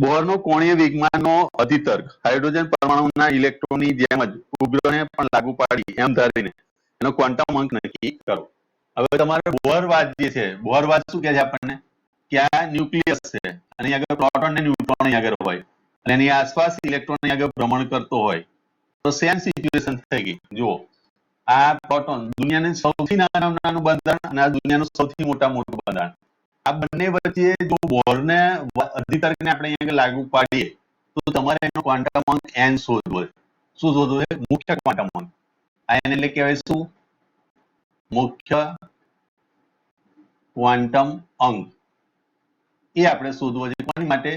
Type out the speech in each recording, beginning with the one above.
બોહરનો કોણીય વેગમાનનો અધિતર્ક હાઇડ્રોજન પરમાણુના ઇલેક્ટ્રોનની જેમ જ ઉપગ્રહને પણ લાગુ પાડી એમ ધારીને એનો ક્વોન્ટમ અંક નક્કી કરો. હવે તમારે બોહરવાદ જે છે, બોહરવાદ શું કહે છે આપણને કે આ ન્યુક્લિયસ છે અને અહીં આગળ પ્રોટોન ને ન્યુટ્રોન અહીં આગળ હોય અને એની આસપાસ ઇલેક્ટ્રોન અહીં આગળ ભ્રમણ કરતો હોય તો સેમ સિચ્યુએશન થઈ ગઈ. જુઓ, આ પ્રોટોન દુનિયાનું સૌથી નાનું બંધારણ અને આ દુનિયાનું સૌથી મોટું બંધારણ, આ બંને વચ્ચે જો બોહરને અધિતર્કને આપણે અહીંયા લાગુ પાડીએ તો તમારે એનો ક્વોન્ટમ અંક n શોધવો છે. શું શોધવો છે? મુખ્ય ક્વોન્ટમ અંક. આ n એટલે કહેવાય શું? મુખ્ય ક્વોન્ટમ અંક. એ આપણે શોધવો છે. કોની માટે?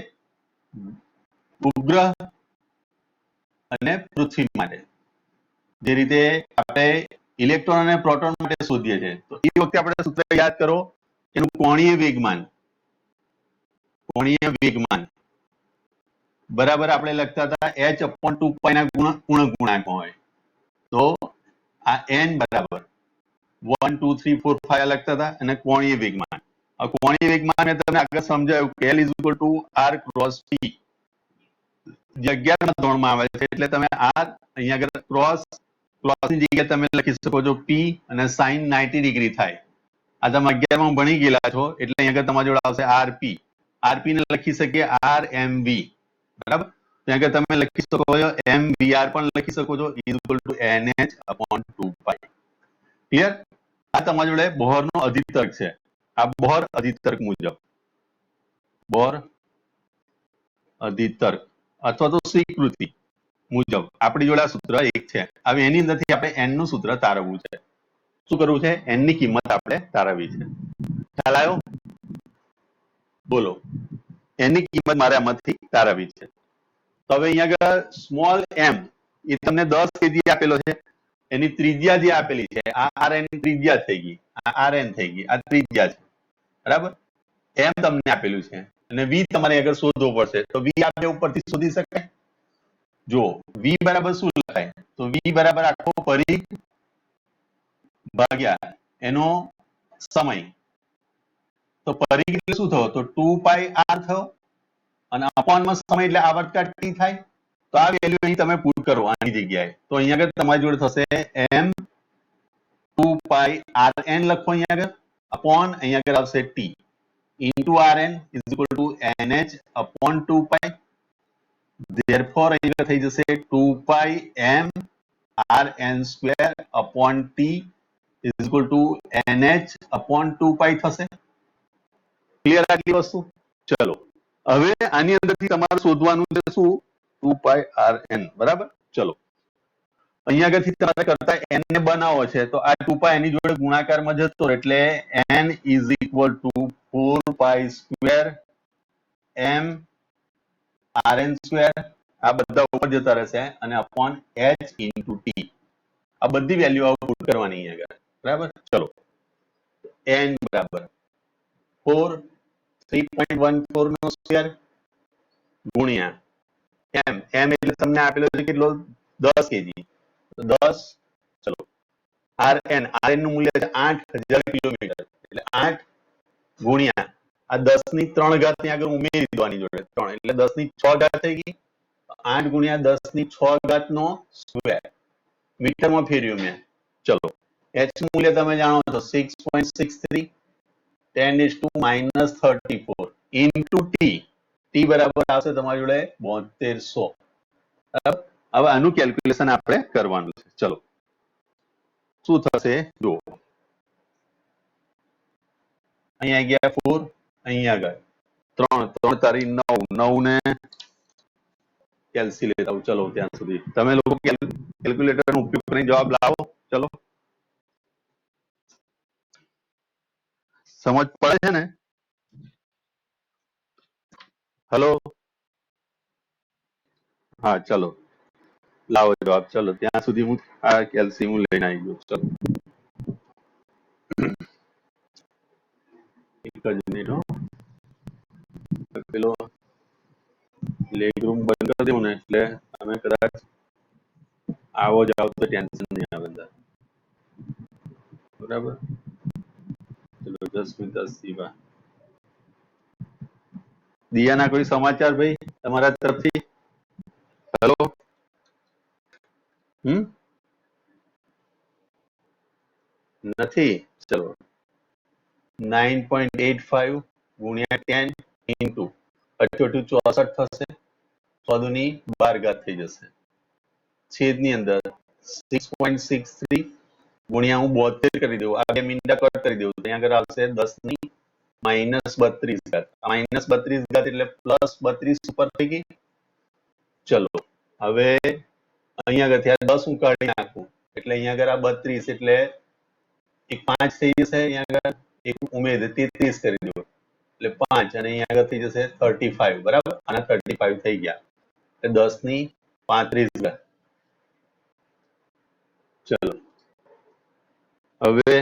ઉપગ્રહ અને પૃથ્વી માટે. જે રીતે આપણે ઇલેક્ટ્રોન અને પ્રોટોન માટે શોધીએ છીએ તો એ વખતે આપણે સૂત્ર યાદ કરો, એનું કોણીય વેગમાન બરાબર આપણે લખતા હતા h/2π ના પૂર્ણ ગુણાંક હોય તો આ n બરાબર 1 2 3 4 5 લખતા હતા અને કોણીય વેગમાન. આ કોણીય વેગમાન મેં તમને આગળ સમજાવ્યું કે L = r ક્રોસ t, જે 11મા ધોરણમાં આવે છે. એટલે તમે r અહીંયા આગળ ક્રોસની જગ્યાએ તમે લખી શકો છો p અને sin 90 ડિગ્રી થાય. આ તમે 11માં ભણી ગયેલા છો એટલે અહીંયા આગળ તમારી જોડે આવશે rp. rp ને લખી શકીએ rmv, બરાબર. ત્યાં આગળ તમે લખી શકો છો mvr પણ લખી શકો છો nh/2π. ક્લિયર? આ તમારી જોડે બોહરનો અધિતર્ક છે. આ બોહર અધિતર્ક મુજબ, બોહર અધિતર્ક અથવા તો સ્વીકૃતિ મુજબ આપણી જોડે આ સૂત્ર એક છે. હવે એની અંદરથી આપણે n નું સૂત્ર તારવવું છે. શું કરવું છે? n ની કિંમત આપણે તારવવી છે. ખ્યાલ આવ્યો? બોલો, n ની કિંમત મારે આમાંથી તારવવી છે. તો હવે અહીંયા આગળ સ્મોલ m એ તમને 10 kg આપેલો છે. એની ત્રિજ્યા જે આપેલી છે આ rn ની ત્રિજ્યા થઈ ગઈ, આ rn થઈ ગઈ, આ ત્રિજ્યા છે, બરાબર. m તમને આપેલું છે અને v તમારે આગળ શોધવો પડશે. તો v આપણે ઉપરથી શોધી શકાય. જો v બરાબર શું લખાય? તો v બરાબર આખો પરિઘ ભાગ્યા એનો સમય. તો પરિઘ એટલે શું થયો? તો 2πr થયો અને અપોનમાં સમય એટલે આવર્તકાળ t થાય. તો આ વેલ્યુ અહીં તમે પુટ કરો આની જગ્યાએ તો અહીંયા આગળ તમારી જોડે થશે m 2πrn લખો અહીંયા આગળ અપોન અહીંયા આગળ આવશે t into rn is equal to nh/2π. therefore અહીંયા થઈ જશે 2πm rn² t is equal to nh/2π થશે. ક્લિયર આટલી વસ્તુ? ચલો, હવે આની અંદરથી તમારે શોધવાનું છે શું? 2πrn, બરાબર. ચલો, અહીંયા આગળથી તમારે કરતા n ને બનાવો છે તો આ 2π એની જોડે ગુણાકારમાં જતો એટલે n is equal to 4π² m rn². આ બધા ઉપર જતા રહેશે અને અપોન h into t. આ બધી વેલ્યુ આઉટપુટ કરવાની અહીંયા આગળ, બરાબર. ચલો, n બરાબર 4 3.14 નો સ્ક્વેર ગુણ્યા m. m એટલે તમને આપેલો છે કેટલો? 10 kg. તો 10, ચલો, rn નું મૂલ્ય છે 8000 કિલોમીટર એટલે 8 ગુણ્યા આ 10 ની 3 ઘાત ની આગળ ઉમેરી દેવાની જોડે 3 એટલે 10 ની 6 ઘાત થઈ ગઈ. 8 ગુણ્યા 10 ની 6 ઘાત નો સ્ક્વેર મીટરમાં ફેરવ્યું મેં. ચલો, h મૂલ્ય તમે જાણો છો 6.63 10⁻−34 into t. t બરાબર આવશે તમારી જોડે 7200. બરાબર. હવે આનું કેલ્ક્યુલેશન આપણે કરવાનું છે. ચલો, શું થશે જુઓ. અહીંયા ગયા 4, અહીંયા આગળ 3 3 તારી 9 9 ને કેલ્સી લેતા આવું. ચલો, ત્યાં સુધી તમે લોકો કેલ્ક્યુલેટર નો ઉપયોગ કરીને જવાબ લાવો. ચલો, સમજ પડે છે ને? હેલો, હા, ચલો લાવો જવાબ. ચલો, ત્યાં સુધી હું આ કેલ્સી હું લઈને આવી ગયો. ચલો, એક જ મિનિટ હો. પેલો લેગ રૂમ બંધ કરી દઉં ને એટલે તમે કદાચ આવો જાવ તો ટેન્શન નહીં આવે અંદર, બરાબર. ચલો, 10 મિનિટ 10 સિવા દિયાના કોઈ સમાચાર ભાઈ તમારા તરફથી? હેલો. નથી. ચલો 9.85 ગુણ્યા 10 ઇન્ટુ 68 થશે. 100 ની 12 ઘાત થઈ જશે. છેદની અંદર 6.63 ગુણ્યા હું 72 કરી દઉં, આ બે મીંડા કટ કરી દઉં, ત્યાં આગળ આવશે 10 ની -32 ઘાત. -32 ઘાત એટલે +32 ઉપર થઈ ગઈ. ચલો હવે અહીંયા આગળ ત્યાં 10 હું કાઢી નાખું એટલે અહીંયા આગળ આ 32 એટલે એક 5 થઈ જશે, અહીંયા આગળ એક ઉમેર 33 કરી દો એટલે 5 અને અહીંયા આગળ થઈ જશે 35. બરાબર, આના 35 થઈ ગયા એટલે 10 ની 35 ઘાત. ચલો હવે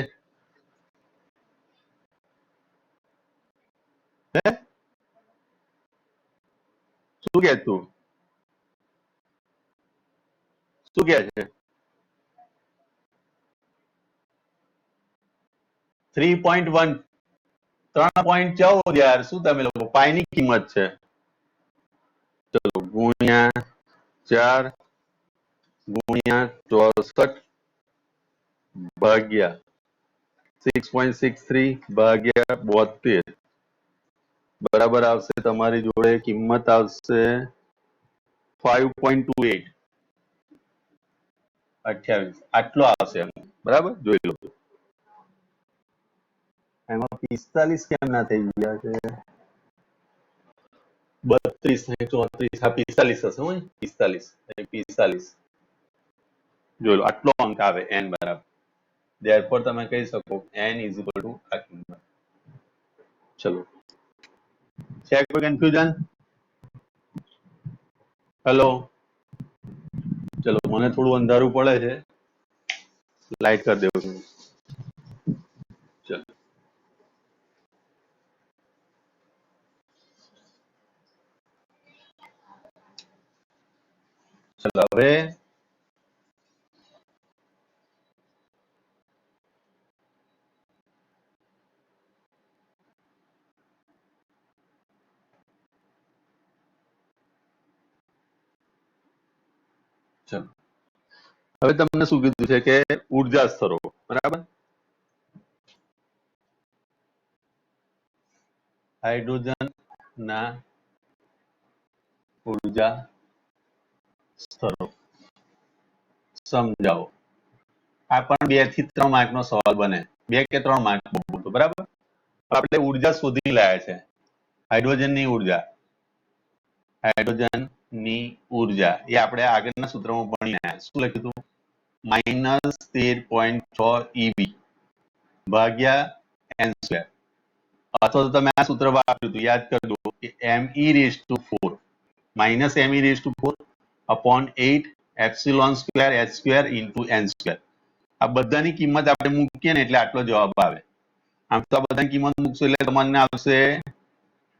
શું કે તું શું કે છે? 3.1 3.14 યાર, શું તમે લોકો પાઈની કિંમત છે. ચલો ગુણ્યા 4 ગુણ્યા 64 ભાગ્યા 6.63 ભાગ્યા 72 બરાબર આવશે તમારી જોડે કિંમત આવશે 5.28 28 આટલો આવશે. બરાબર, જોઈ લો. એમાં 45 કેમ ના થઈ ગયા છે? 32 ને 34 હા 45 હશે. હું 45 જોઈ લો, આટલો અંક આવે n બરાબર. therefore તમે કહી શકો n is equal to આ કિંમત. ચલો છે કોઈ કન્ફ્યુઝન? હેલો. ચલો મને થોડું અંધારું પડે છે, લાઈટ કરી દેવું છું. ચલો હવે હવે તમને શું કીધું છે કે ઉર્જા સ્તરો. બરાબર, હાઇડ્રોજન ના ઉર્જા સ્તરો સમજાવો. આ પણ 2 થી 3 માર્ક નો સવાલ બને, 2 કે 3 માર્ક. બરાબર, આપણે ઉર્જા શોધી લાયા છે. હાઇડ્રોજનની ઉર્જા એ આપણે આગળના સૂત્રમાં ભણી આવ્યા. શું લખ્યું હતું? -13.6 EB ભાગ્યા n². અથવા તો તમે આ સૂત્ર વાપર્યું હતું, યાદ કરી દો કે me⁴ -me⁴ upon 8 ε² h² into n². આ બધાની કિંમત આપણે મૂકીએ ને એટલે આટલો જવાબ આવે. આમ તો આ બધાની કિંમત મૂકશો એટલે તમને આવશે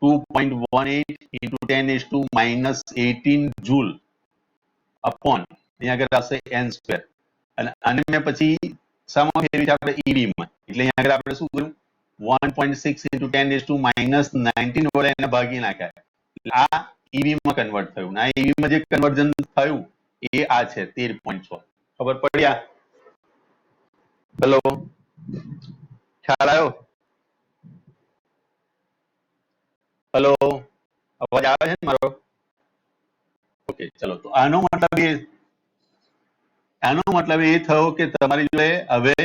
2.18 into 10⁻18 જૂલ અપોન અહીંયા આગળ આવશે n². અને આને મેં પછી શામાં ફેરવી છે? આપણે EB માં. એટલે અહીંયા આગળ આપણે શું કર્યું? 1.6 into 10⁻19 વડે એને ભાગી નાખ્યા. આ EB માં કન્વર્ટ થયું. આ EB માં જે કન્વર્ઝન થયું એ આ છે 13.6. ખબર પડી? હેલો, ખ્યાલ આવ્યો? હેલો, અવાજ આવે છે મારો? ઓકે, ચલો. તો આનો મતલબ એ થયો કે તમારી જોડે હવે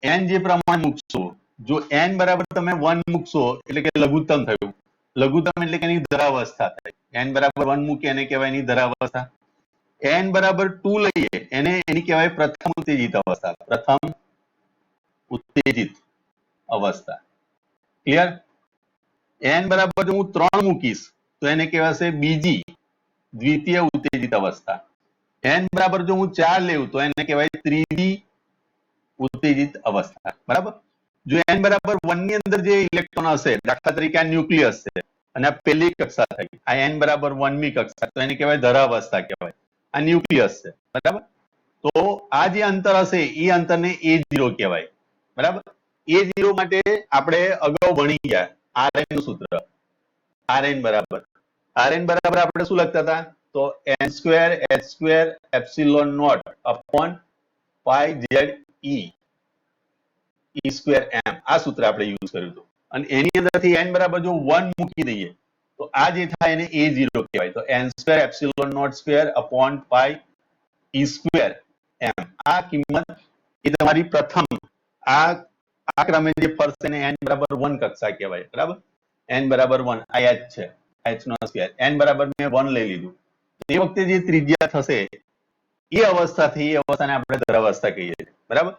n જે પ્રમાણે મૂકશો, જો n બરાબર તમે 1 મૂકશો એટલે કે લઘુત્તમ થયું. લઘુત્તમ એટલે કે એની ધરાવસ્થા થાય. n બરાબર 1 મૂકે એને કહેવાય એની ધરાવસ્થા. n બરાબર 2 લઈએ એને એની કહેવાય પ્રથમ ઉત્તેજિત અવસ્થા. પ્રથમ ઉત્તેજિત અવસ્થા. ક્લિયર? n બરાબર જો હું 3 મૂકીશ તો એને કહેવાશે બીજી દ્વિતીય ઉત્તેજિત અવસ્થા. n બરાબર જો હું 4 લેવું તો એને કહેવાય ત્રીજી ઉત્તેજિત અવસ્થા. બરાબર, જો n બરાબર 1 ની અંદર જે ઇલેક્ટ્રોન હશે, દાખલા તરીકે આ ન્યુક્લિયસ છે અને આ પહેલી કક્ષા થઈ, આ n બરાબર 1 મી કક્ષા, તો એને કહેવાય ધરાવસ્થા કહેવાય. આ ન્યુક્લિયસ છે. બરાબર, તો આ જે અંતર હશે એ અંતરને A0 કહેવાય. બરાબર, A0 માટે આપણે અગાઉ ભણી ગયા Rn નું સૂત્ર. rn બરાબર આપણે શું લખતા હતા? તો n square h square epsilon not upon pi Z E square M, આ સૂત્ર આપણે યુઝ કર્યું હતું. અને એની અંદરથી n બરાબર જો 1 મૂકી દઈએ તો આ જે થાય એને a0 કહેવાય. તો n square epsilon not square upon pi E square M, આ કિંમત એ તમારી પ્રથમ આ ક્રમે જે ફરશે એને n બરાબર 1 કક્ષા કહેવાય. બરાબર, n બરાબર 1 આ h છે, h નો સ્ક્વેર, n બરાબર મેં 1 લઈ લીધું. એ વખતે જે ત્રિજ્યા થશે એ અવસ્થાને આપણે દ્રવાવસ્થા કહીએ છીએ. બરાબર,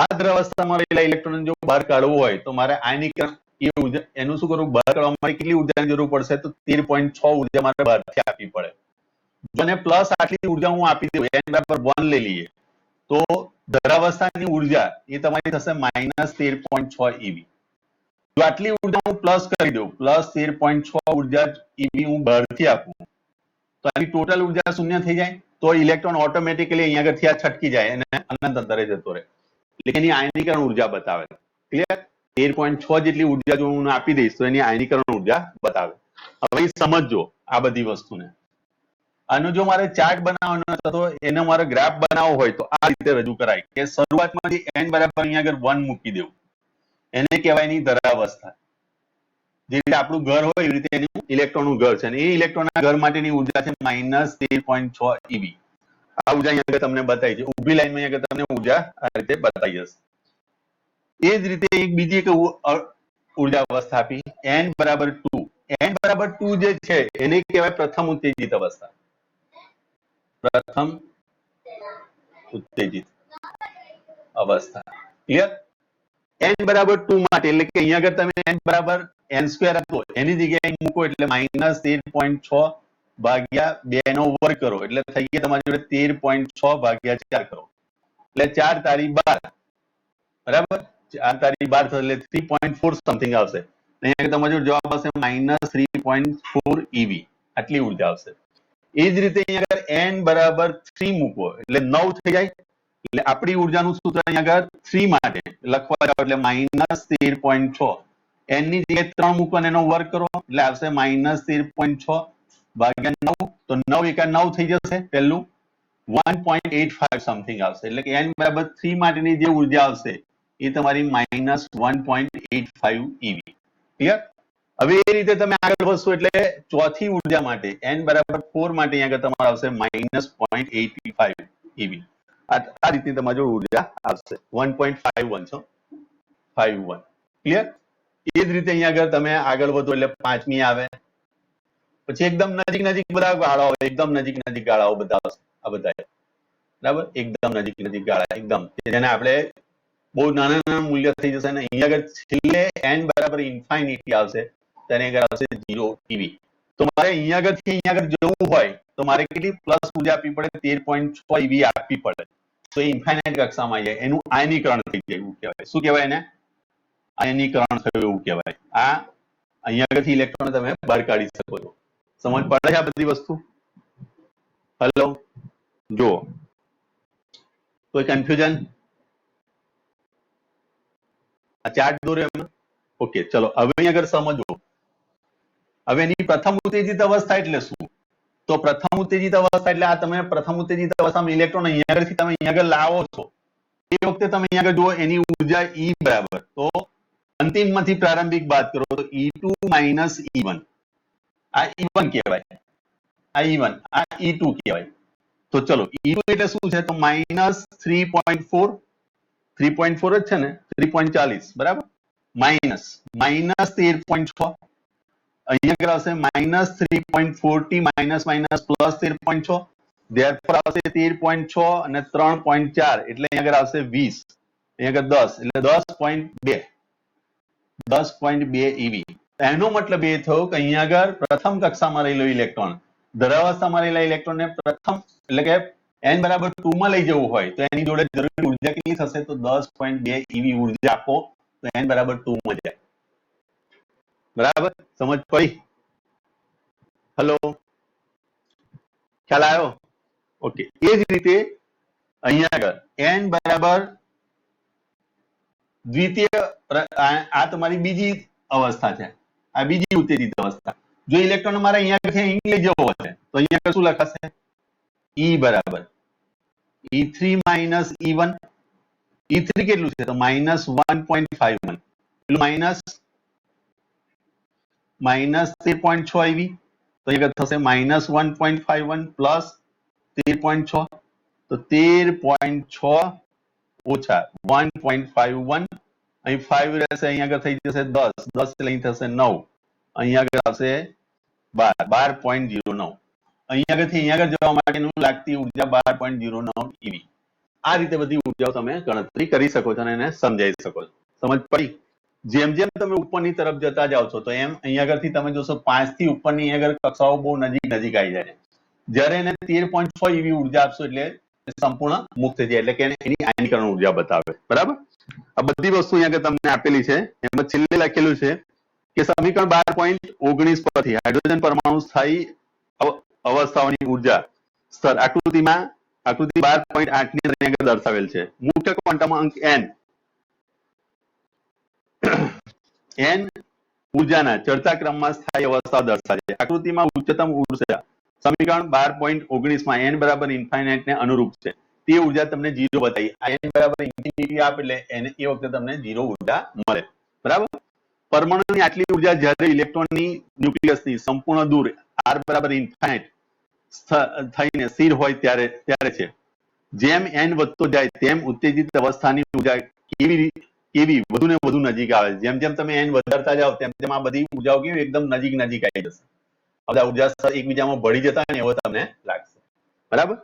આ દ્રવાવસ્થામાં રહેલા ઇલેક્ટ્રોન જો બહાર કાઢવું હોય તો મારે આયનીકરણ એનું શું કરવું? બહાર કાઢવા માટે કેટલી ઉર્જાની જરૂર પડશે? તો 13.6 ઉર્જા મારે બહારથી આપવી પડે. જો ને પ્લસ આટલી ઉર્જા હું આપી દઉં, n બરાબર 1 લઈ લઈએ, તો દ્રવાવસ્થાની ઉર્જા એ તમારી થશે -13.6 eV. જો આટલી ઉર્જા હું પ્લસ કરી દઉં, પ્લસ 13.6 ઉર્જા eV હું બહારથી આપું, તો આની ટોટલ ઉર્જા શૂન્ય થઈ જાય. તો ઇલેક્ટ્રોન ઓટોમેટિકલી અહીંયા આગળથી આ છટકી જાય અને અનંત અંતરે જતો રહે. એટલે એની આયનીકરણ ઉર્જા બતાવે. ક્લિયર? 13.6 જેટલી ઉર્જા જો હું આપી દઈશ તો એની આયનીકરણ ઉર્જા બતાવે. હવે સમજો આ બધી વસ્તુને. આનો જો મારે ચાર્ટ બનાવવાનો હતો તો એનો મારે ગ્રાફ બનાવવો હોય તો આ રીતે રજૂ કરાય કે શરૂઆતમાં જે n બરાબર અહીંયા આગળ 1 મૂકી દેવું, એને કહેવાય એની ધરાવસ્થા. જે રીતે આપણું ઘર હોય એવી રીતે એનું ઇલેક્ટ્રોનનું ઘર છે, અને એ ઇલેક્ટ્રોનના ઘર માટેની ઉર્જા છે -13.6 eV. આ ઉર્જા અહીંયા આગળ તમને બતાવી છે, ઊભી લાઈનમાં અહીંયા આગળ તમને ઉર્જા આ રીતે બતાવી હશે. એ જ રીતે એક બીજી એક ઉર્જા અવસ્થા આપી n બરાબર 2. n બરાબર 2 જે છે એને કહેવાય પ્રથમ ઉત્તેજિત અવસ્થા. પ્રથમ ઉત્તેજિત અવસ્થા. ક્લિયર? n બરાબર 2 માટે એટલે કે અહીંયા આગળ તમે n બરાબર n સ્ક્વેર હતો એની જગ્યાએ મૂકો એટલે -13.6 ભાગ્યા 2 નો વર્ગ કરો એટલે થઈ ગયા તમારી જોડે 13.6 ભાગ્યા 4 કરો એટલે 4 તારી 12. બરાબર, 4 તારી 12 એટલે 3.4 સમથિંગ આવશે. અહીંયા તમારો જવાબ આવશે -3.4 eV. આટલી ઉર્જા આવશે. એ જ રીતે અહીંયા આગળ n બરાબર 3 મૂકો એટલે 9 થઈ જાય. એટલે આપણી ઉર્જાનું સૂત્ર અહીંયા આગળ 3 માટે લખવા જાવ એટલે -13.6. n ની જગ્યાએ 3 મૂકો અને એનો વર્ગ કરો એટલે આવશે -13.6 ભાગ્યા 9. તો 9 એકા 9 થઈ જશે. પહેલું 1.85 સમથિંગ આવશે. એટલે કે n બરાબર 3 માટેની જે ઉર્જા આવશે એ તમારી -1.85 eV. ક્લિયર? હવે એ રીતે તમે આગળ વધશો એટલે ચોથી ઉર્જા માટે n બરાબર 4 માટે અહીંયા આગળ તમારે આવશે -0.85 eV. આ રીતે તમારી જોડે ઉર્જા આવશે 1.51 છે, 51. ક્લિયર? એ જ રીતે અહીંયા આગળ તમે આગળ વધો એટલે પાંચમી આવે, પછી એકદમ નજીક બધા ગાળાઓ, એકદમ નજીક ગાળાઓ બધા આવશે. આ બધા બરાબર, એકદમ નજીક ગાળા, એકદમ જેને આપણે બહુ નાના મૂલ્ય થઈ જશે ને અહીંયા આગળ છેલ્લે n બરાબર ઇન્ફાઇનિટી આવશે, તેને આગળ આવશે 0 eV. તો મારે અહીંયા આગળથી અહીંયા આગળ જવું હોય તો મારે કેટલી પ્લસ ઉર્જા આપવી પડે? 13.6 eV આપવી પડે. તો ઇન્ફાઇનાઇટ કક્ષામાં જાય, એનું આયનીકરણ થઈ જાય એવું કહેવાય. શું કહેવાય એને? આયનીકરણ થયું એવું કહેવાય. આ અહીંયા આગળથી ઇલેક્ટ્રોન તમે બહાર કાઢી શકો છો. સમજ પડે છે આ બધી વસ્તુ? હેલો, જો કોઈ કન્ફ્યુઝન? આ ચાર્ટ દોર્યો એમાં? ઓકે, ચલો હવે અહીં આગળ સમજો. હવે એની પ્રથમ ઉત્તેજિત અવસ્થા એટલે શું? તો પ્રથમ ઉત્તેજિત અવસ્થા એટલે આ તમે પ્રથમ ઉત્તેજિત અવસ્થામાં ઇલેક્ટ્રોન અહીંયા આગળથી તમે અહીંયા આગળ લાવો છો એ વખતે તમે અહીંયા આગળ જુઓ એની ઉર્જા E બરાબર, તો અંતિમમાંથી પ્રારંભિક બાદ કરો તો E2 માઇનસ E1. આ E1 કહેવાય, આ E1, આ E2 કહેવાય. તો ચલો E2 એટલે શું છે? તો -3.4, 3.4 જ છે ને, 3.40 બરાબર, માઇનસ 13.6. અહીંયા આવશે -3.40 માઇનસ પ્લસ 13.6, therefore આવશે 13.6 અને 3.4 એટલે અહીંયા આગળ આવશે 20, અહીંયા આગળ 10 એટલે 10.2 eV. એનો મતલબ એ થયો કે અહીંયા આગળ પ્રથમ કક્ષામાં રહેલો ઇલેક્ટ્રોન, ધરાવસ્થામાં રહેલા ઇલેક્ટ્રોનને પ્રથમ એટલે કે n બરાબર 2 માં લઈ જવું હોય તો એની જોડે જરૂરી ઉર્જા કેટલી થશે? તો 10.2 eV ઉર્જા આપો તો n બરાબર 2 માં જાય. બરાબર, સમજ પડી? હેલો, ખ્યાલ આવ્યો? ઓકે. એ જ રીતે અહીંયા આગળ n બરાબર દ્વિતીય, આ તમારી બીજી અવસ્થા છે, આ બીજી ઉત્તેજિત અવસ્થા. જો ઇલેક્ટ્રોન મારે અહીંયા અહીં લઈ જવો છે તો અહીંયા શું લખાશે E બરાબર E3 માઇનસ E1. E3 કેટલું છે તો -1.51 પેલું માઇનસ 13.6 eV તો અહીંયા થશે -1.51 પ્લસ 13.6 તો 13.6 ઓછા 1.51 અહીં 5 રહેશે અહીંયા આગળ થઈ જશે 10 10 એટલે અહીં થશે 9 અહીંયા આગળ આવશે 12.09 અહીંયા આગળથી અહીંયા આગળ જવા માટેનું લાગતી ઉર્જા 12.09 eV. આ રીતે બધી ઉર્જાઓ તમે ગણતરી કરી શકો છો અને એને સમજાવી શકો છો. સમજ પડી? જેમ જેમ તમે ઉપરની તરફ જતા જાવ છો તો એમ અહીંયા આગળથી તમે જોશો 5 થી ઉપરની અહીંયા આગળ કક્ષાઓ બહુ નજીક નજીક આવી જાય છે. જ્યારે એને 13.6 eV ઉર્જા આપશો એટલે સંપૂર્ણ મુક્ત થઈ જાય એટલે કે એની આયનીકરણ ઉર્જા બતાવે. બરાબર? આ બધી વસ્તુ અહીંયા આગળ તમને આપેલી છે. એમાં છેલ્લે લખેલું છે કે સમીકરણ 12.19 પરથી હાઇડ્રોજન પરમાણુ સ્થાયી અવસ્થાઓની ઉર્જા સ્તર આકૃતિ 12.8 ની અંદર આગળ દર્શાવેલ છે. મુખ્ય ક્વોન્ટમ અંક n ઉર્જાના ચડતા ક્રમમાં સ્થાયી અવસ્થા દર્શાવે છે. આકૃતિમાં ઉચ્ચતમ ઉર્જા સમીકરણ 12.19 માં n બરાબર ઇન્ફાઇનાઇટ ને અનુરૂપ છે. તે ઉર્જા તમને 0 બતાવી. આ n બરાબર ઇન્ફિનિટી આપે એટલે એ વખતે તમને 0 ઉર્જા મળે. બરાબર? પરમાણુની આટલી ઉર્જા જ્યારે ઇલેક્ટ્રોનની ન્યુક્લિયસથી સંપૂર્ણ દૂર r બરાબર ઇન્ફાઇનાઇટ થઈને સ્થિર હોય ત્યારે છે. જેમ n વધતો જાય તેમ ઉત્તેજિત અવસ્થાની ઉર્જા કેવી વધુ ને વધુ નજીક આવે. જેમ જેમ તમે n વધારતા જાઓ તેમ તેમ આ બધી ઉર્જાઓ કેવી એકદમ નજીક નજીક આવી જશે. બધા ઉર્જા સ્તર એકબીજામાં ભળી જતા ને એવો તમને લાગશે. બરાબર?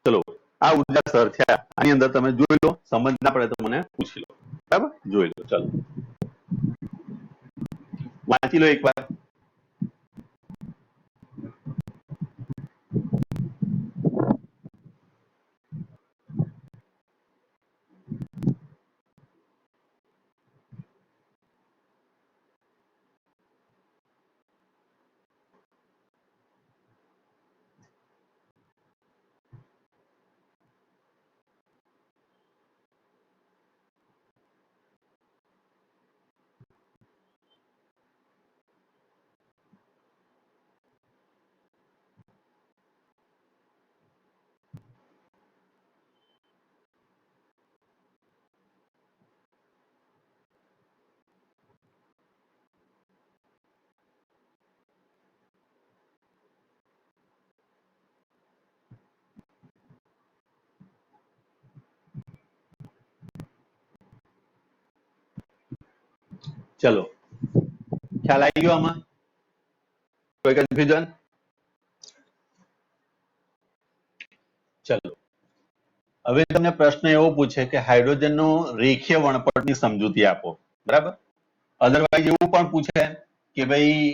ચલો આ ઉર્જા સ્તર થયા. આની અંદર તમે જોઈ લો, સમજ ના પડે તો મને પૂછી લો. બરાબર? જોઈ લો. ચલો વાંચી લો એકવાર. ચલો ખ્યાલ આવી ગયો આમાં? કોઈ કન્ફ્યુઝન? ચલો હવે તમને પ્રશ્ન એવો પૂછે કે હાઇડ્રોજનનો રેખીય વણપટની સમજૂતી આપો. બરાબર? અધરવાઇઝ એવું પણ પૂછે કે ભાઈ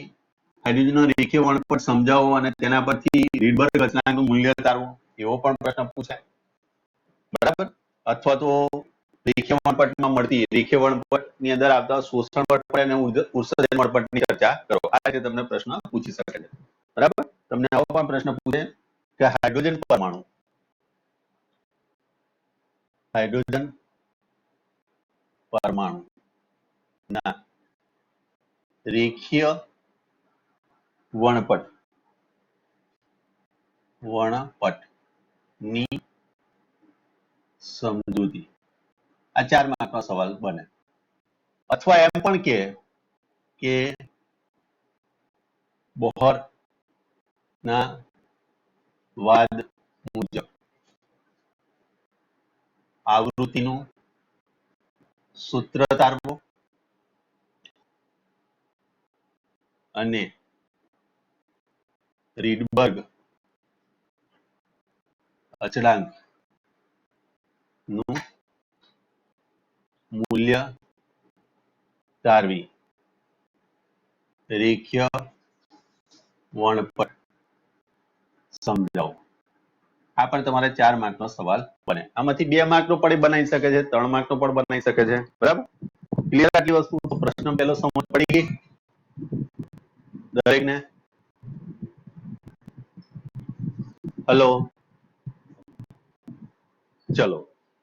હાઇડ્રોજનનો રેખીય વણપટ સમજાવો અને તેના પરથી રીડબર્ગ અચળાંકનું મૂલ્ય તારવો. એવો પણ પ્રશ્ન પૂછાય. બરાબર? અથવા તો રેખીય વણપટમાં મળતી રેખીય વણપટની અંદર આવતા શોષણ વણપટ અને ઉત્સર્જન વણપટની ચર્ચા કરો. આ રીતે તમને પ્રશ્ન પૂછી શકે છે. બરાબર? તમને આવો પણ પ્રશ્ન પૂછે કે હાઇડ્રોજન પરમાણુ ના રેખીય વણપટની સમજૂતી. આ 4 માર્કનો સવાલ બને. અથવા એમ પણ કે બોહરના વાદ મુજબ આવૃત્તિનું સૂત્ર તારવો અને રીડબર્ગ અચળાંક નું મૂલ્ય તારવી રેખીય વણપટ સમજાવો. આ પણ તમારે 4 માર્કનો સવાલ બને. આમાંથી 2 માર્કનો પણ બનાવી શકે છે, 3 માર્કનો પણ બનાવી શકે છે. બરાબર? ક્લિયર આટલી વસ્તુ? તો પ્રશ્ન પહેલો સમજ પડી ગઈ દરેકને? હલો ચલો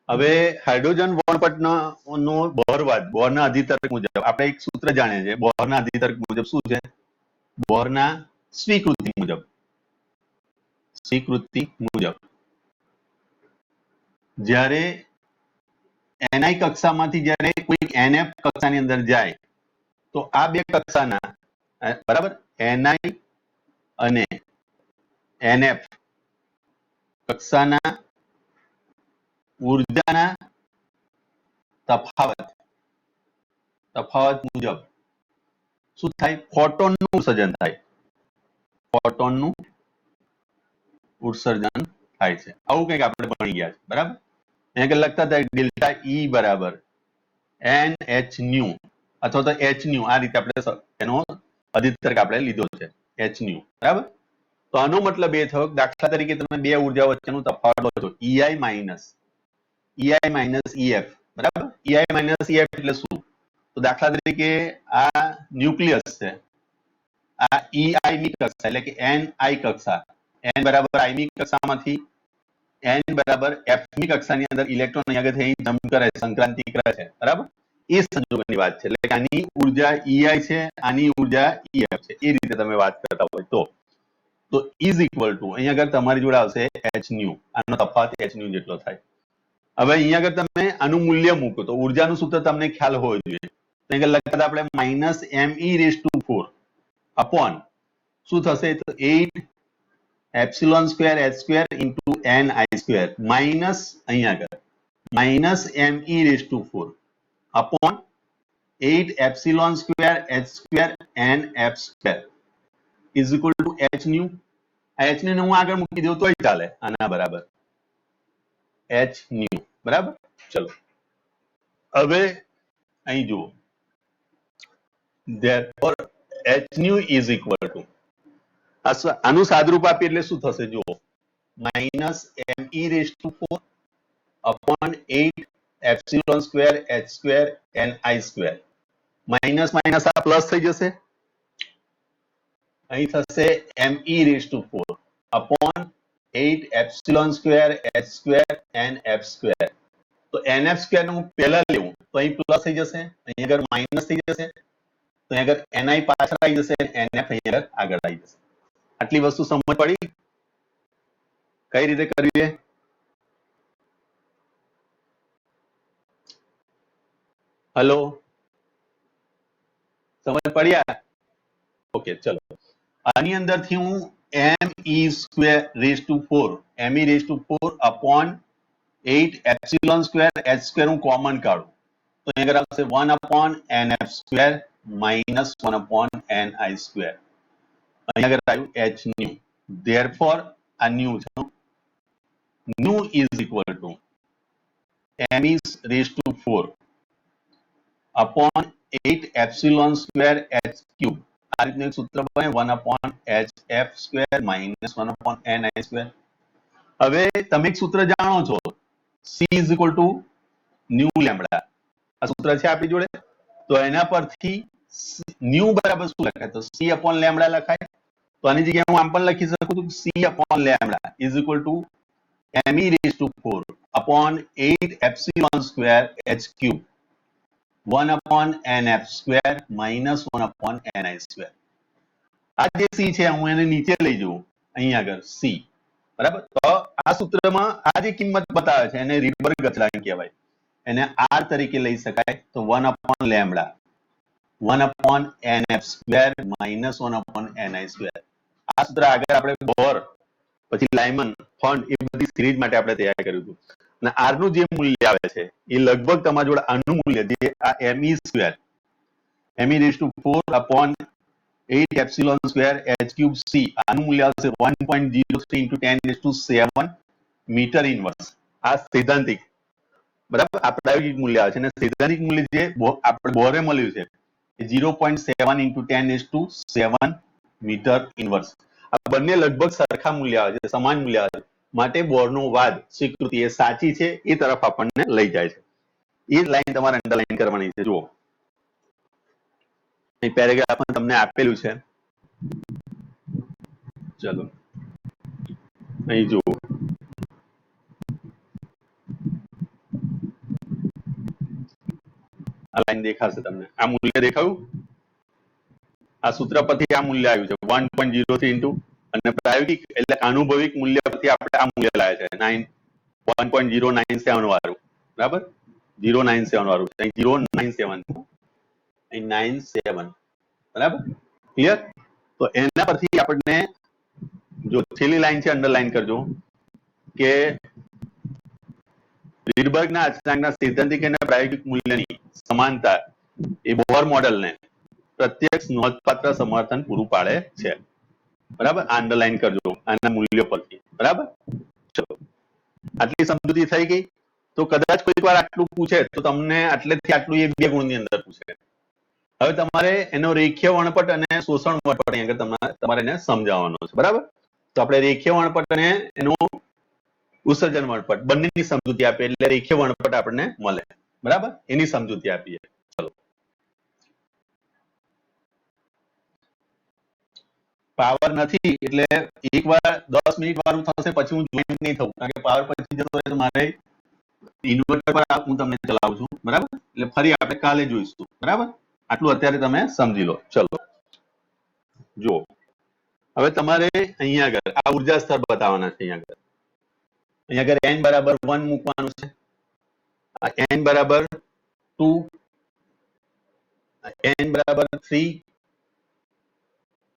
હવે હાઇડ્રોજન વણપટનો બોહરવાદ, બોહરના અધિતર્ક મુજબ આપણે એક સૂત્ર જાણીએ છીએ. બોહરના અધિતર્ક મુજબ શું છે? બોહરના સ્વીકૃતિ મુજબ જ્યારે ni કક્ષામાંથી જ્યારે કોઈ nf કક્ષાની અંદર જાય તો આ બે કક્ષાના બરાબર ni અને nf કક્ષાના ઉર્જાના તફાવત મુજબ શું થાય? ફોટોનનું ઉત્સર્જન થાય. ફોટોનનું ઉત્સર્જન થાય છે. આવું કંઈક આપણે ભણી ગયા છે. બરાબર? અહીંયા કે લખતા હતા ડેલ્ટા ઈ બરાબર NH ન્યુ અથવા તો H ન્યુ, આ રીતે આપણે એનો અધિતર્ક આપણે લીધો છે H ન્યુ. બરાબર? તો આનો મતલબ એ થયો દાખલા તરીકે તમે બે ઉર્જા વચ્ચેનો તફાવત લો છો EI માઇનસ EF. બરાબર? EI માઇનસ EF એટલે શું? તો દાખલા તરીકે આ ન્યુક્લિયસ છે, આ EI ની કક્ષા એટલે કે NI કક્ષા, N બરાબર I ની કક્ષામાંથી N બરાબર F ની કક્ષાની અંદર ઇલેક્ટ્રોન અહીંયા આગળ જમ્પ કરે છે, સંક્રાંતિ કરે છે. બરાબર? એ સંજોગોની વાત છે. એટલે કે આની ઉર્જા EI છે, આની ઉર્જા EF છે. એ રીતે તમે વાત કરતા હોય તો ઇઝ ઇક્વલ ટુ અહીંયા આગળ તમારી જોડે આવશે H ન્યુ. આનો તફાવત H ન્યુ જેટલો થાય. હવે અહીંયા આગળ તમે આનું મૂલ્ય મૂકો તો ઉર્જાનું સૂત્ર તમને ખ્યાલ હોવો જોઈએ. તો અહીંયા લખતા આપણે -me⁴ અપોન શું થશે? તો 8 epsilon square h² into ni² minus અહીંયા આગળ -me⁴ upon 8 epsilon square h² nf² is equal to h new. આ h ન્યુ હું આગળ મૂકી દઉં તોય ચાલે, આના બરાબર h ન્યુ. બરાબર? ચલો હવે અહીં જુઓ, therefore h new is equal to આનું સાદરૂપ આપીએ એટલે શું થશે? જુઓ, -me⁴ upon 8 epsilon square h² ni². Minus minus આ પ્લસ થઈ જશે, અહીં થશે me⁴ upon 8 epsilon square h² nf². તો nf² હું પહેલા લેવું તો અહીં પ્લસ થઈ જશે, અહીં આગળ માઇનસ થઈ જશે, તો અહીં આગળ ni પાછળ આવી જશે, nf અહીં આગળ આવી જશે. આટલી વસ્તુ સમજ પડી? કઈ રીતે કરવી? હલો, સમજ પડ્યા? ઓકે, ચલો. આની અંદરથી હું me⁴ upon 8 epsilon square h² હું કોમન કાઢું તો અહીં આગળ આવશે 1 upon nf² minus 1 upon ni². અહીં આગળ આવ્યું h ન્યુ. ધેરફોર આ ન્યુ છે, new is equal to me⁴ upon 8 epsilon square h³ આ રીતનું એક સૂત્ર બને 1 upon hf² minus 1 upon ni². હવે તમે એક સૂત્ર જાણો છો, C is equal to new lambda. આ સૂત્ર છે આપણી જોડે. તો એના પરથી ન્યુ બરાબર શું લખાય? તો C અપોન લેમ્બડા લખાય. તો આની જગ્યાએ હું આમ પણ લખી શકું છું C upon lambda is equal to me⁴ upon 8 epsilon square h³ 1 upon nf² minus 1 upon ni². આ જે C છે હું એને નીચે લઈ જઉં, અહીં આગળ C. બરાબર? તો આ સૂત્રમાં આ જે કિંમત બતાવે છે એને રીડબર્ગ અચળાંક કહેવાય. એને R તરીકે લઈ શકાય. તો 1 upon lambda 1 upon nf² minus 1 upon ni². આ સૂત્ર આગળ આપણે બોર પછી લાયમન ફોન્ડ એ બધી સિરીઝ માટે આપણે તૈયાર કર્યું હતું. અને R નું જે મૂલ્ય આવે છે એ લગભગ તમારી જોડે આનું મૂલ્ય જે આ me² upon 8 epsilon square h³ C આનું મૂલ્ય આવશે 1.03 into 10⁷ મીટર ઇન્વર્સ. આ સૈદ્ધાંતિક, બરાબર, આ પ્રાયોગિક મૂલ્ય આવે છે. અને સૈદ્ધાંતિક મૂલ્ય જે આપણે બોરે મળ્યું છે એ 0.7 into 10⁷ મીટર ઇન્વર્સ. આ બંને લગભગ સરખા મૂલ્ય આવે છે, સમાન મૂલ્ય આવે છે. માટે બોરનો વાદ સ્વીકૃતિ એ સાચી છે એ તરફ આપણને લઈ જાય છે. એ લાઈન તમારે અંડરલાઈન કરવાની છે. જુઓ, એ પેરેગ્રાફ તમને આપેલું છે. ચલો અહીં જુઓ, આ લાઈન દેખાશે તમને. આ મૂલ્ય દેખાયું? આ સૂત્ર પરથી આ મૂલ્ય આવ્યું છે 1.03 ઇન્ટુ અને પ્રાયોગિક એટલે આનુભવિક મૂલ્ય પરથી આપણે આ મૂલ્ય લાવ્યા છે 1.097 વાળું બરાબર 097 વાળું અહીં 097 અહીં 97 બરાબર ક્લિયર તો એના પરથી આપણને જો છેલ્લી લાઈન છે અંડરલાઈન કરજો કે રીડબર્ગના અચળાંકના સૈદ્ધાંતિક અને પ્રાયોગિક મૂલ્યની સમાનતા એ બોર મોડેલને પ્રત્યક્ષ નોંધપાત્ર સમર્થન પૂરું પાડે છે બરાબર અંડરલાઈન કરજો આના મૂલ્ય પરથી બરાબર ચલો આટલી સમજૂતી થઈ ગઈ તો કદાચ કોઈક વાર આટલું પૂછે તો તમને આટલેથી આટલું એ 2 ગુણની અંદર પૂછે હવે તમારે એનો રેખીય વર્ણપટ અને શોષણ વર્ણપટ અહીંયા તમારે એને સમજાવવાનો છે બરાબર તો આપણે રેખીય વર્ણપટ અને એનો ઉત્સર્જન વર્ણપટ બંનેની સમજૂતી આપીએ એટલે રેખીય વર્ણપટ આપણને મળે બરાબર એની સમજૂતી આપીએ ચલો પાવર નથી એટલે એકવાર 10 મિનિટ વાળું થશે પછી હું જોઈન્ટ નહીં થવું કારણ કે પાવર પછી જતો રહે તો મારે ઇન્વર્ટર પર હું તમને ચલાવું છું બરાબર એટલે ફરી આપણે કાલે જોઈશું બરાબર આટલું અત્યારે તમે સમજી લો ચલો જો હવે તમારે અહીંયા આગળ આ ઉર્જા સ્તર બતાવવાના છે અહીંયા આગળ n બરાબર 1 મૂકવાનું છે આ n બરાબર 2 n બરાબર 3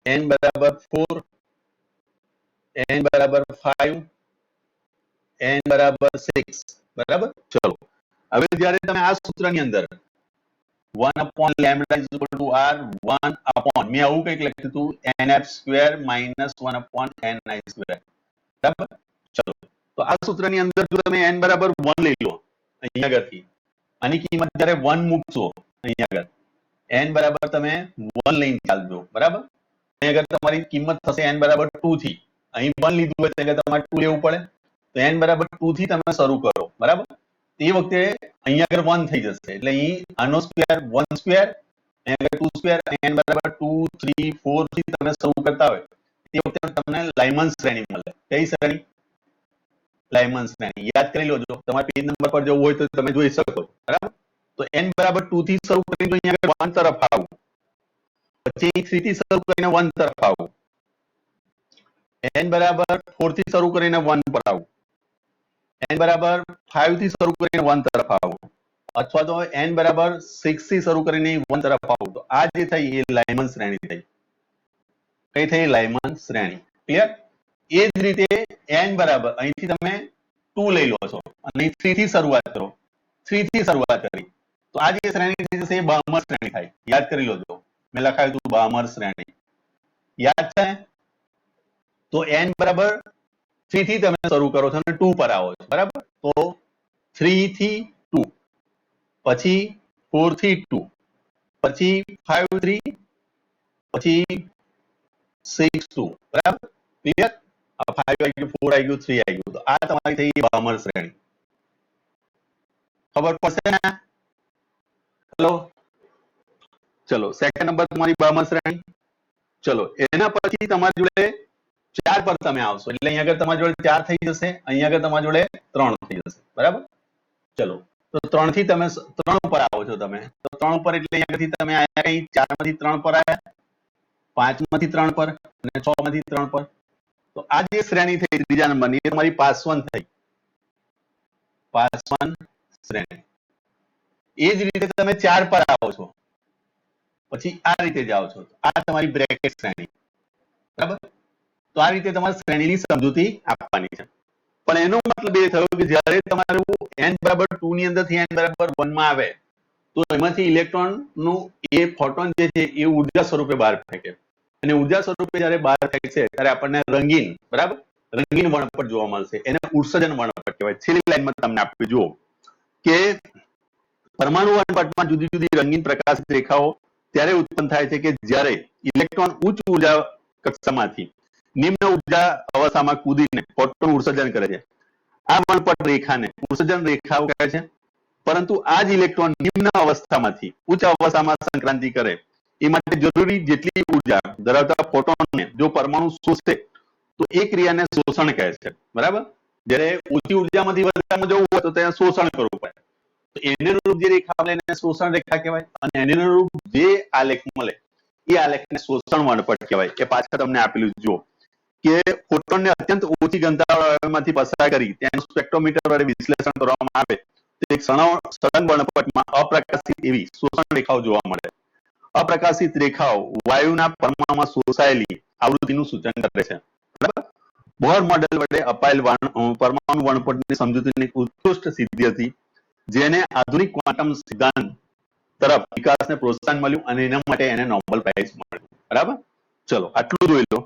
n બરાબર 4 n બરાબર 5 n બરાબર 6 બરાબર ચલો હવે જ્યારે તમે આ સૂત્રની અંદર 1 upon lambda is equal to r 1 upon મેં આવું કંઈક લખ્યું હતું nf square minus 1 upon ni square બરાબર ચલો તો આ સૂત્રની અંદર જો તમે n બરાબર 1 લઈ લો અહીંયા આગળથી આની કિંમત જ્યારે 1 મૂકશો અહીંયા આગળ n બરાબર તમે 1 લઈને ચાલજો બરાબર અહીંયા આગળ તમારી કિંમત થશે n બરાબર 2 થી અહીં 1 લીધું હોય તો તમારે 2 લેવું પડે તો n બરાબર 2 થી તમે શરૂ કરો બરાબર તે વખતે અહીંયા આગળ 1 થઈ જશે એટલે અહીં આનો સ્ક્વેર 1 સ્ક્વેર અહીંયા આગળ 2 સ્ક્વેર n બરાબર 2 3 4 થી તમે શરૂ કરતા હોય તે વખતે તમને લાયમન શ્રેણી મળે કઈ શ્રેણી લાયમન શ્રેણી યાદ કરી લોજો તમારે પેજ નંબર પર જવું હોય તો તમે જોઈ શકો બરાબર તો n બરાબર 2 થી શરૂ કરીને અહીંયા આગળ 1 તરફ આવું પછી 3 થી શરૂ કરીને 1 તરફ આવું n બરાબર 4 થી શરૂ કરીને 1 પર આવું n બરાબર 5 થી શરૂ કરીને 1 તરફ આવું અથવા તો n બરાબર 6 થી શરૂ કરીને 1 તરફ આવું તો આ જે થઈ એ લાયમન શ્રેણી થઈ કઈ થઈ લાયમન શ્રેણી ક્લિયર એ જ રીતે n બરાબર અહીંથી તમે 2 લઈ લો છો અને 3 થી શરૂઆત કરો 3 થી શરૂઆત કરી તો આ જે શ્રેણી થઈ જશે એ બાહમર શ્રેણી થાય યાદ કરી લોજો મેં લખાયું હતું બાહમર શ્રેણી યાદ છે તો n બરાબર 3 થી તમે શરૂ કરો છો અને 2 પર આવો છો બરાબર તો 3 થી 2 પછી 4 થી 2 પછી 5 3 પછી 6 2 બરાબર ક્લિયર 5 આવી ગયું 4 આવી ગયું 3 આવી ગયું તો આ તમારી થઈ બાહમર શ્રેણી ખબર પડશે ને ચલો ચલો સેકન્ડ નંબર તમારી બાહમર શ્રેણી ચલો એના પછી તમારી જોડે 4 પર તમે આવશો એટલે અહીંયા આગળ તમારી જોડે 4 થઈ જશે અહીંયા આગળ તમારી જોડે 3 થઈ જશે બરાબર ચલો તો 3 થી તમે 3 ઉપર આવો છો તમે તો 3 ઉપર એટલે અહીંયા આગળથી તમે આયા કઈ 4 માંથી 3 પર આયા 5 માંથી 3 પર અને 6 માંથી 3 પર તો આ જે શ્રેણી થઈ ત્રીજા નંબરની એ તમારી પાસ 1 થઈ પાસ 1 શ્રેણી એ જ રીતે તમે 4 પર આવો છો પછી આ રીતે જાઓ છો આ તમારી બ્રેકેટ શ્રેણી બરાબર તો આ રીતે તમારે શ્રેણીની સમજૂતી આપવાની છે પણ એનો મતલબ એ થયો કે જ્યારે તમારું n બરાબર 2 ની અંદરથી n બરાબર 1 માં આવે તો એમાંથી ઇલેક્ટ્રોન નું એ ફોટોન જે છે એ ઉર્જા સ્વરૂપે બહાર ફેંકે અને ઉર્જા સ્વરૂપે જ્યારે બહાર ફેંકશે ત્યારે આપણને રંગીન બરાબર રંગીન વર્ણપટ જોવા મળશે એને ઉત્સર્જન વર્ણપટ કહેવાય છેલ્લી લાઈનમાં તમને આપ્યું જુઓ કે પરમાણુ વર્ણપટમાં જુદી જુદી રંગીન પ્રકાશિત રેખાઓ ત્યારે ઉત્પન્ન થાય છે કે જ્યારે ઇલેક્ટ્રોન ઉચ્ચ ઉર્જા કક્ષામાંથી નિમ્ન ઉર્જા અવસ્થામાં કૂદીને ફોટોન ઉત્સર્જન કરે છે આ વર્ણપટ રેખાને ઉત્સર્જન રેખાઓ કહે છે પરંતુ આ જ ઇલેક્ટ્રોન નિમ્ન અવસ્થામાંથી ઉચ્ચ અવસ્થામાં સંક્રાંતિ કરે એ માટે જરૂરી જેટલી ઉર્જા ધરાવતા ફોટોનને જો પરમાણુ શોષે તો એ ક્રિયાને શોષણ કહે છે બરાબર જ્યારે ઓછી ઉર્જામાંથી વધારેમાં જવું હોય તો ત્યાં શોષણ કરવું પડે તો એને અનુરૂપ જે રેખા મળે એને શોષણ રેખા કહેવાય અને એને અનુરૂપ જે આલેખ મળે એ આલેખને શોષણ વર્ણપટ કહેવાય. એ પાછળ તમને આપેલું જુઓ કે ફોટોનને અત્યંત ઓછી ઘનતામાંથી પસાર કરી તેનું સ્પેક્ટ્રોમીટર વડે વિશ્લેષણ કરવામાં આવે તો એક સળંગ વર્ણપટમાં અપ્રકાશિત એવી શોષણ રેખાઓ જોવા મળે. અપ્રકાશિત રેખાઓ વાયુના પરમાણુમાં શોષાયેલી આવૃત્તિનું સૂચન કરે છે. બરાબર. બોહર મોડેલ વડે અપાયેલ પરમાણુ વર્ણપટની સમજૂતીની ઉત્કૃષ્ટ સિદ્ધિ હતી, જેને આધુનિક ક્વોન્ટમ સિદ્ધાંત તરફ વિકાસને પ્રોત્સાહન મળ્યું અને એના માટે એને નોબેલ પ્રાઇઝ મળ્યો. બરાબર. ચલો આટલું જોઈ લો.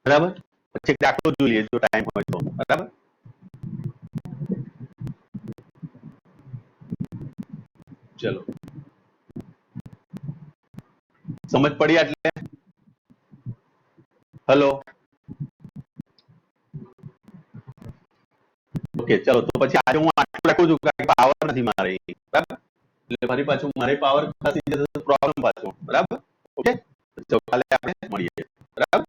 બરાબર. પછી એક દાખલો જોઈ લઈએ જો ટાઈમ હોય તો. બરાબર. ચલો સમજ પડી એટલે હેલો ઓકે. ચલો તો પછી આજે હું આટલું લખું છું કારણ કે પાવર નથી મારે. બરાબર. એટલે ફરી પાછું મારે પાવર ખસી જશે તો પ્રોબ્લેમ પાછો. બરાબર. ઓકે. તો કાલે આપણે મળીએ. બરાબર.